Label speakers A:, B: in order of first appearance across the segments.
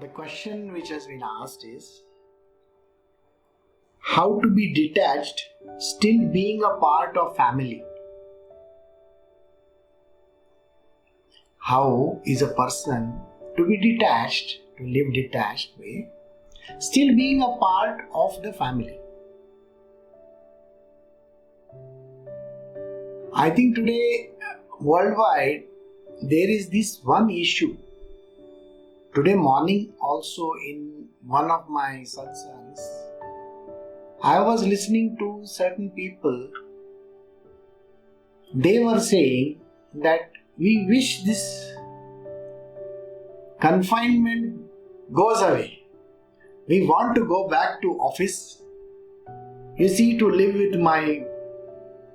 A: The question which has been asked is how to be detached still being a part of family. How is a person to be detached, to live detached way, still being a part of the family? I think today worldwide there is this one issue. Today morning also in one of my satsangs, I was listening to certain people. They were saying that we wish this confinement goes away. We want to go back to office. You see, to live with my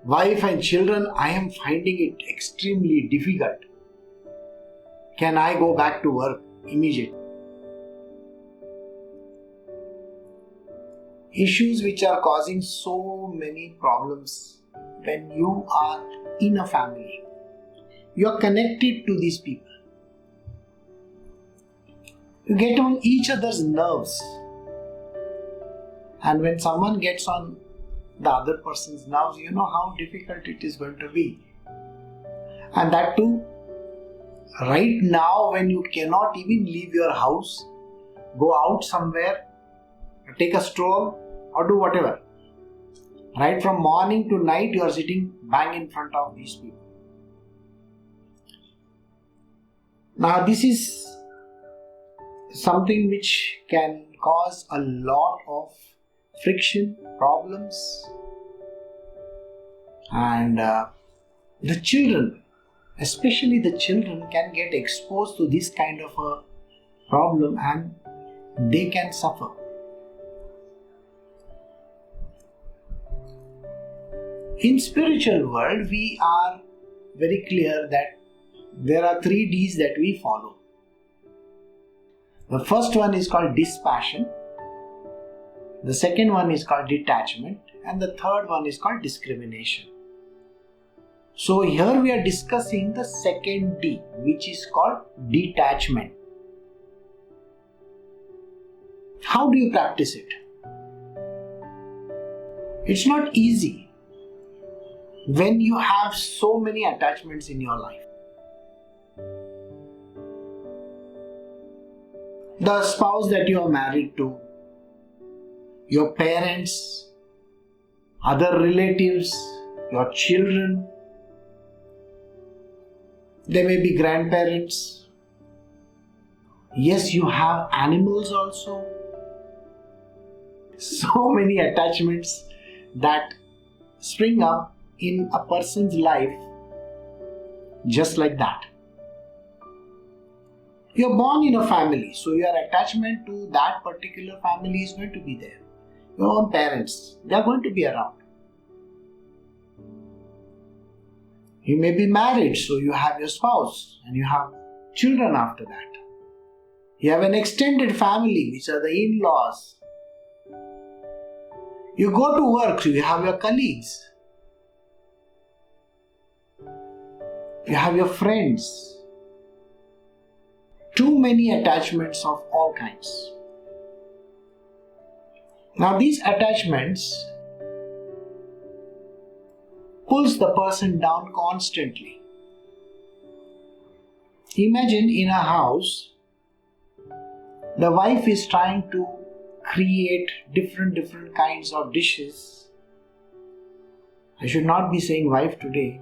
A: wife and children, I am finding it extremely difficult. Can I go back to work immediately? Issues which are causing so many problems when you are in a family. You are connected to these people. You get on each other's nerves. And when someone gets on the other person's nerves, you know how difficult it is going to be. And that too, right now when you cannot even leave your house, go out somewhere, take a stroll or do whatever. Right from morning to night you are sitting bang in front of these people. Now this is something which can cause a lot of friction, problems, and the children, especially the children, can get exposed to this kind of a problem and they can suffer. In spiritual world, we are very clear that there are 3 Ds that we follow. The first one is called dispassion. The second one is called detachment. And the third one is called discrimination. So here we are discussing the second D, which is called detachment. How do you practice it? It's not easy when you have so many attachments in your life. The spouse that you are married to, your parents, other relatives, your children, they may be grandparents. Yes, you have animals also. So many attachments that spring up in a person's life just like that. You're born in a family, so your attachment to that particular family is going to be there. Your own parents, they are going to be around. You may be married, so you have your spouse and you have children after that. You have an extended family, which are the in-laws. You go to work, so you have your colleagues. You have your friends. Too many attachments of all kinds. Now these attachments pulls the person down constantly. Imagine in a house, the wife is trying to create different kinds of dishes. I should not be saying wife today,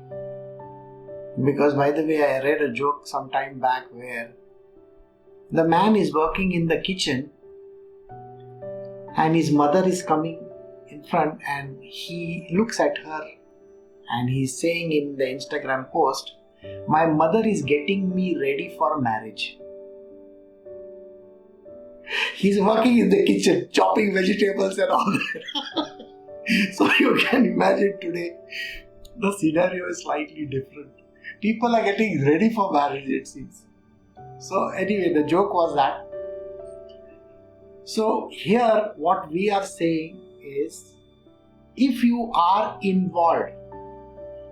A: because by the way, I read a joke some time back where the man is working in the kitchen and his mother is coming in front and he looks at her and he's saying in the Instagram post, "My mother is getting me ready for marriage." He's working in the kitchen, chopping vegetables and all that. So you can imagine today, the scenario is slightly different. People are getting ready for marriage, it seems. So anyway, the joke was that. So here what we are saying is, if you are involved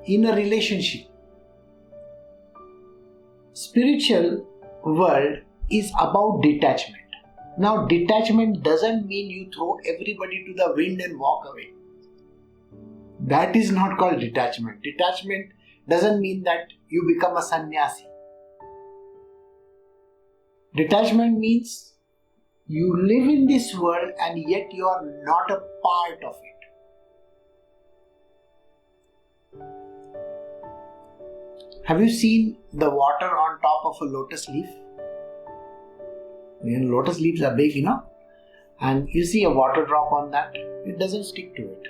A: in a relationship, spiritual world is about detachment. Now, detachment doesn't mean you throw everybody to the wind and walk away. That is not called detachment. Detachment doesn't mean that you become a sannyasi. Detachment means you live in this world and yet you are not a part of it. Have you seen the water on top of a lotus leaf? Lotus leaves are big, and you see a water drop on that, it doesn't stick to it.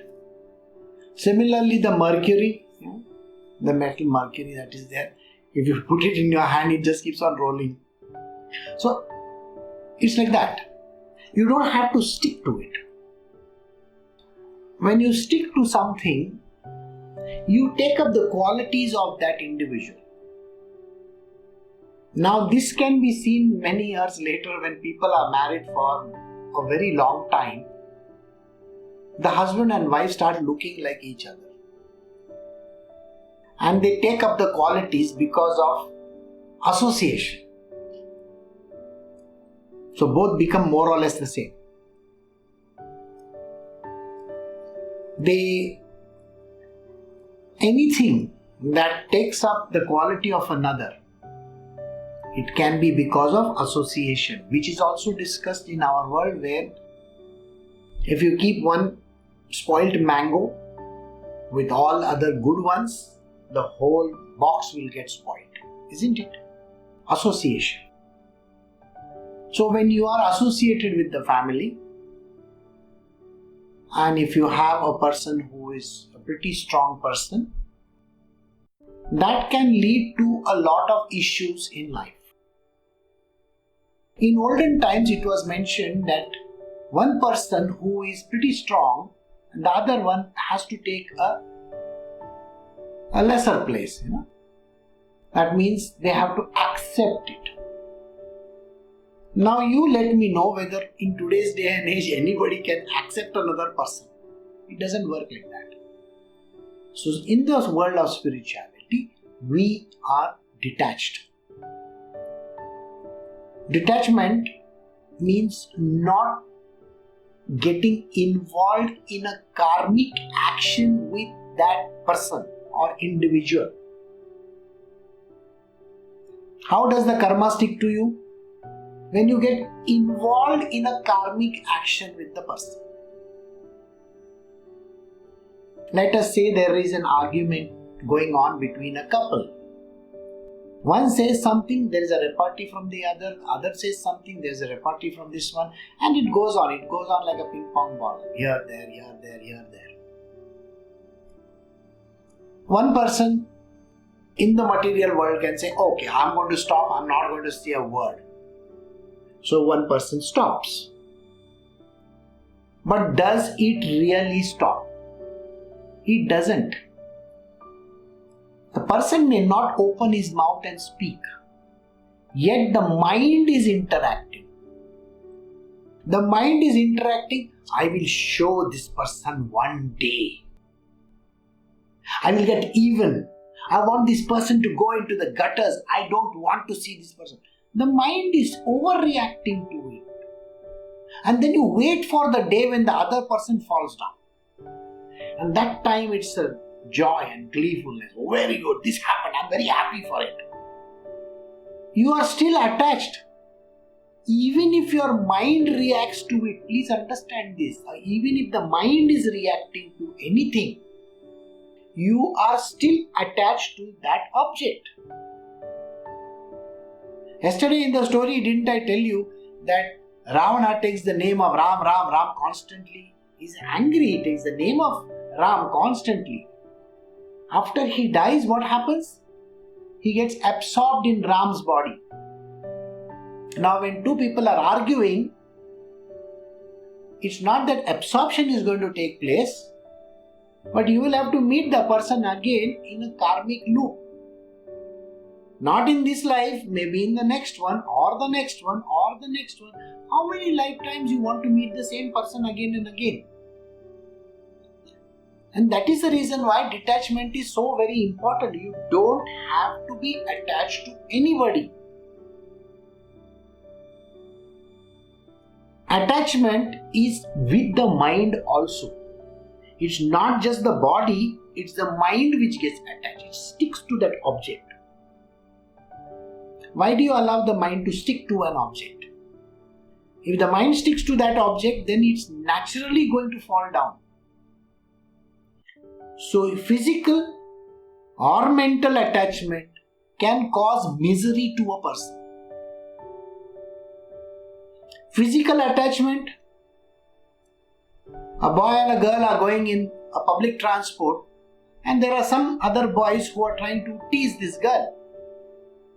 A: Similarly, the mercury, the metal mercury that is there, if you put it in your hand, it just keeps on rolling. So, it's like that. You don't have to stick to it. When you stick to something, you take up the qualities of that individual. Now, this can be seen many years later when people are married for a very long time. The husband and wife start looking like each other. And they take up the qualities because of association. So both become more or less the same. Anything that takes up the quality of another, it can be because of association, which is also discussed in our world, where if you keep one spoiled mango with all other good ones, the whole box will get spoiled, isn't it? Association. So when you are associated with the family, and if you have a person who is a pretty strong person, that can lead to a lot of issues in life. In olden times, it was mentioned that one person who is pretty strong and the other one has to take a lesser place. That means they have to accept it. Now you let me know whether in today's day and age anybody can accept another person. It doesn't work like that. So in the world of spirituality, we are detached. Detachment means not getting involved in a karmic action with that person or individual. How does the karma stick to you? When you get involved in a karmic action with the person. Let us say there is an argument going on between a couple. One says something, there is a repartee from the other says something, there is a repartee from this one, and it goes on like a ping pong ball. Here, there, here, there, here, there. One person in the material world can say, okay, I'm going to stop, I'm not going to say a word. So one person stops. But does it really stop? It doesn't. The person may not open his mouth and speak, yet the mind is interacting. The mind is interacting. I will show this person one day. I will get even. I want this person to go into the gutters. I don't want to see this person. The mind is overreacting to it. And then you wait for the day when the other person falls down. And that time it's a joy and gleefulness. Oh, very good, this happened, I'm very happy for it. You are still attached. Even if your mind reacts to it, please understand this. Even if the mind is reacting to anything, you are still attached to that object. Yesterday in the story, didn't I tell you that Ravana takes the name of Ram constantly? He's angry, he takes the name of Ram constantly. After he dies, what happens? He gets absorbed in Ram's body. Now when two people are arguing, it's not that absorption is going to take place, but you will have to meet the person again in a karmic loop. Not in this life, maybe in the next one, or the next one, or the next one. How many lifetimes you want to meet the same person again and again? And that is the reason why detachment is so very important. You don't have to be attached to anybody. Attachment is with the mind also. It's not just the body, it's the mind which gets attached. It sticks to that object. Why do you allow the mind to stick to an object? If the mind sticks to that object, then it's naturally going to fall down. So physical or mental attachment can cause misery to a person. Physical attachment, a boy and a girl are going in a public transport and there are some other boys who are trying to tease this girl.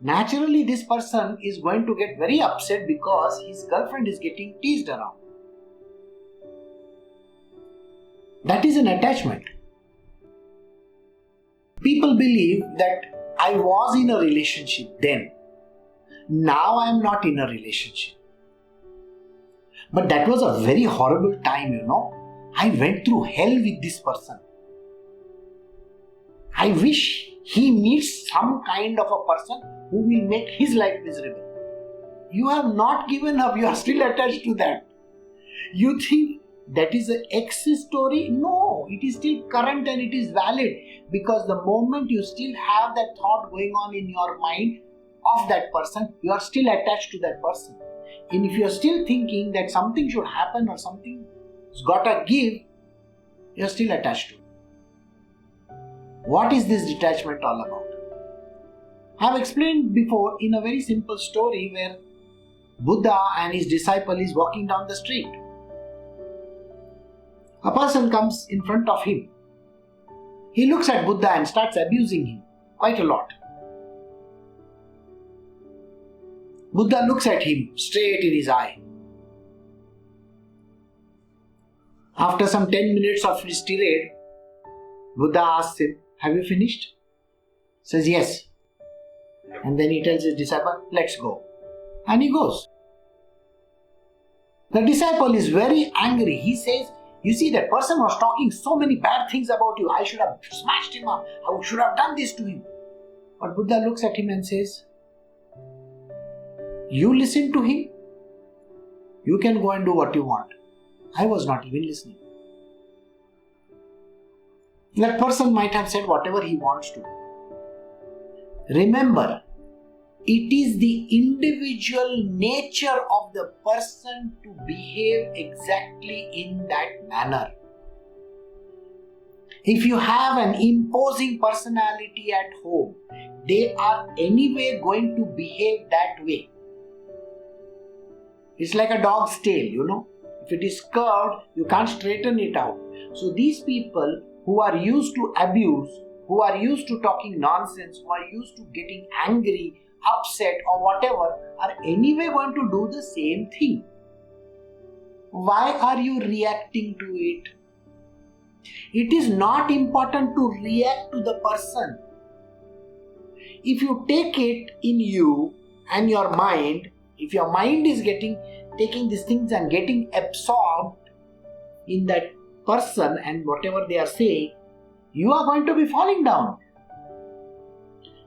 A: Naturally, this person is going to get very upset because his girlfriend is getting teased around. That is an attachment. People believe that I was in a relationship then. Now I am not in a relationship. But that was a very horrible time, I went through hell with this person. I wish he meets some kind of a person who will make his life miserable. You have not given up, you are still attached to that. You think that is an ex story? No, it is still current and it is valid, because the moment you still have that thought going on in your mind of that person, you are still attached to that person. And if you are still thinking that something should happen or something's gotta give, you are still attached to it. What is this detachment all about? I have explained before in a very simple story where Buddha and his disciple is walking down the street. A person comes in front of him. He looks at Buddha and starts abusing him quite a lot. Buddha looks at him straight in his eye. After some 10 minutes of his tirade, Buddha asks him, "Have you finished?" Says, "Yes." And then he tells his disciple, "Let's go." And he goes. The disciple is very angry. He says, "You see, that person was talking so many bad things about you. I should have smashed him up. I should have done this to him." But Buddha looks at him and says, "You listen to him? You can go and do what you want. I was not even listening." That person might have said whatever he wants to. Remember, it is the individual nature of the person to behave exactly in that manner. If you have an imposing personality at home, they are anyway going to behave that way. It's like a dog's tail, If it is curved, you can't straighten it out. So these people who are used to abuse, who are used to talking nonsense, who are used to getting angry, upset or whatever, are anyway going to do the same thing. Why are you reacting to it? It is not important to react to the person. If you take it in you and your mind, if your mind is taking these things and getting absorbed in that person and whatever they are saying, you are going to be falling down.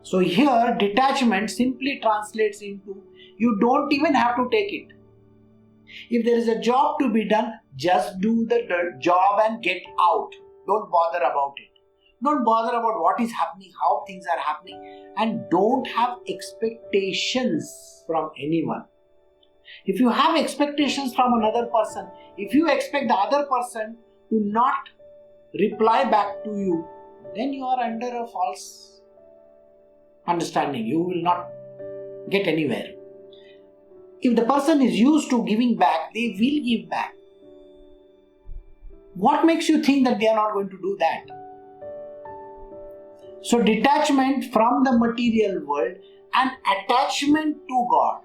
A: So here detachment simply translates into you don't even have to take it. If there is a job to be done, just do the job and get out. Don't bother about it. Don't bother about what is happening, how things are happening, and don't have expectations from anyone. If you have expectations from another person, if you expect the other person to not reply back to you, then you are under a false understanding. You will not get anywhere. If the person is used to giving back, they will give back. What makes you think that they are not going to do that? So detachment from the material world and attachment to God.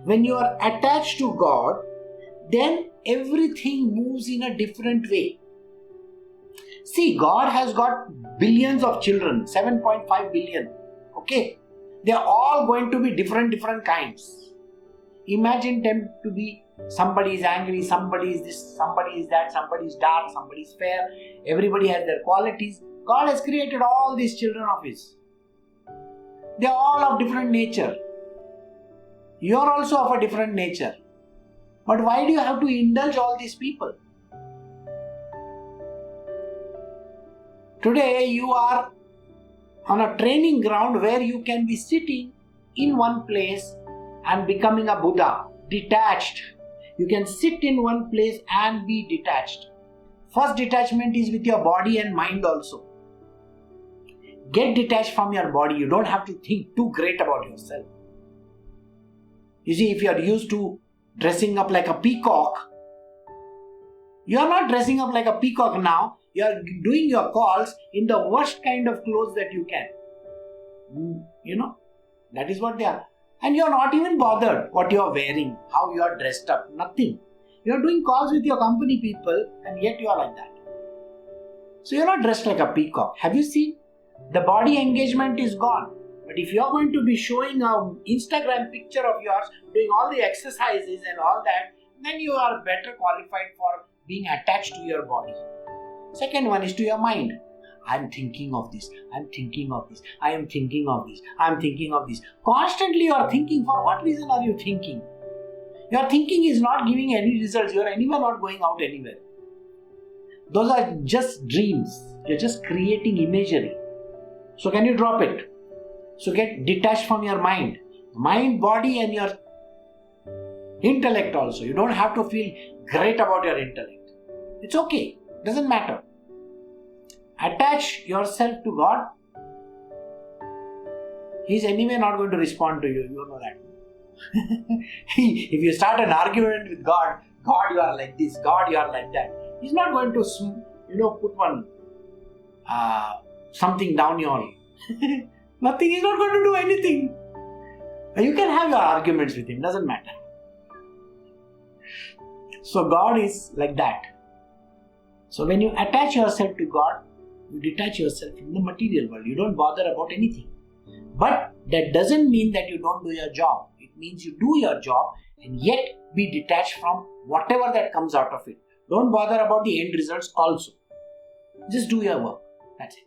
A: When you are attached to God, then everything moves in a different way. See, God has got billions of children, 7.5 billion. Okay? They are all going to be different kinds. Imagine them to be, somebody is angry, somebody is this, somebody is that, somebody is dark, somebody is fair. Everybody has their qualities. God has created all these children of His. They are all of different nature. You are also of a different nature. But why do you have to indulge all these people? Today you are on a training ground where you can be sitting in one place and becoming a Buddha, detached. You can sit in one place and be detached. First detachment is with your body and mind also. Get detached from your body. You don't have to think too great about yourself. You see, if you are used to dressing up like a peacock, you are not dressing up like a peacock now. You are doing your calls in the worst kind of clothes that you can. That is what they are. And you are not even bothered what you are wearing, how you are dressed up, nothing. You are doing calls with your company people and yet you are like that. So you are not dressed like a peacock. Have you seen? The body engagement is gone. But if you are going to be showing an Instagram picture of yours, doing all the exercises and all that, then you are better qualified for being attached to your body. Second one is to your mind. I am thinking of this. I am thinking of this. I am thinking of this. I am thinking of this. Constantly you are thinking. For what reason are you thinking? Your thinking is not giving any results. You are anywhere not going out anywhere. Those are just dreams. You are just creating imagery. So can you drop it? So get detached from your mind. Mind, body and your intellect also. You don't have to feel great about your intellect. It's okay. Doesn't matter. Attach yourself to God. He's anyway not going to respond to you. You know that. If you start an argument with God, God you are like this, God you are like that. He's not going to, put one something down your nothing. He's not going to do anything. You can have your arguments with him. Doesn't matter. So God is like that. So when you attach yourself to God, you detach yourself from the material world. You don't bother about anything. But that doesn't mean that you don't do your job. It means you do your job and yet be detached from whatever that comes out of it. Don't bother about the end results also. Just do your work. That's it.